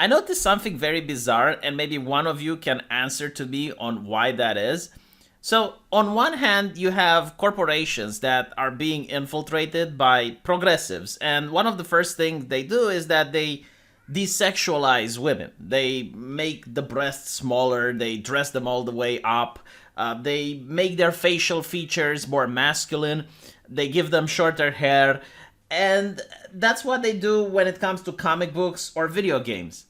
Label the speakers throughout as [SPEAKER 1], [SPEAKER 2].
[SPEAKER 1] I noticed something very bizarre, and maybe one of you can answer to me on why that is. So, on one hand, you have corporations that are being infiltrated by progressives, and one of the first things they do is that they desexualize women. They make the breasts smaller, they dress them all the way up, they make their facial features more masculine, they give them shorter hair, and that's what they do when it comes to comic books or video games.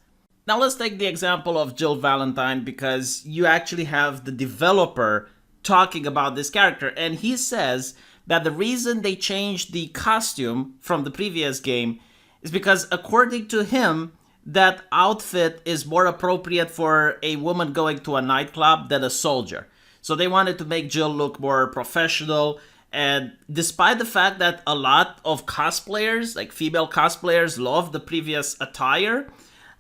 [SPEAKER 1] Now let's take the example of Jill Valentine, because you actually have the developer talking about this character, and he says that the reason they changed the costume from the previous game is because, according to him, that outfit is more appropriate for a woman going to a nightclub than a soldier. So they wanted to make Jill look more professional. And despite the fact that a lot of cosplayers, like female cosplayers, love the previous attire,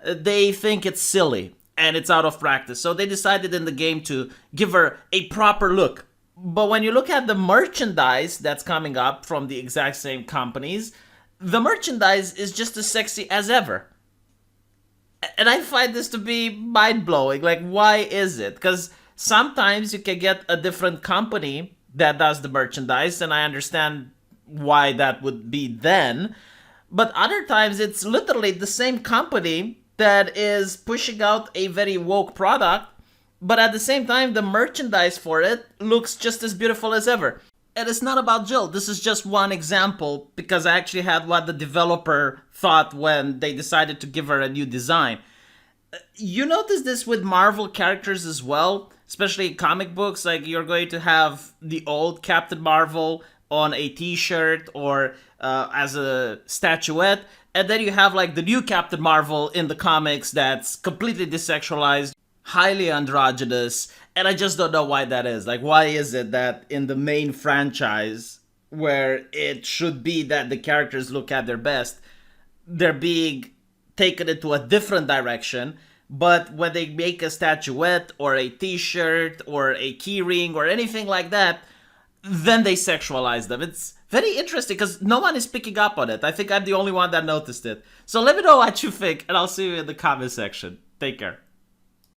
[SPEAKER 1] they think it's silly and it's out of practice. So they decided in the game to give her a proper look. But when you look at the merchandise that's coming up from the exact same companies, the merchandise is just as sexy as ever. And I find this to be mind-blowing. Like, why is it? Because sometimes you can get a different company that does the merchandise, and I understand why that would be then. But other times it's literally the same company that is pushing out a very woke product, but at the same time the merchandise for it looks just as beautiful as ever. And it's not about Jill. This is just one example, because I actually had what the developer thought when they decided to give her a new design. You notice this with Marvel characters as well, especially in comic books. Like, you're going to have the old Captain Marvel on a t-shirt or as a statuette, and then you have like the new Captain Marvel in the comics that's completely desexualized, highly androgynous, and I just don't know why that is. Like, why is it that in the main franchise, where it should be that the characters look at their best, they're being taken into a different direction, but when they make a statuette or a t-shirt or a keyring or anything like that, then they sexualize them. It's very interesting because no one is picking up on it. I think I'm the only one that noticed it. So let me know what you think, and I'll see you in the comment section. Take care.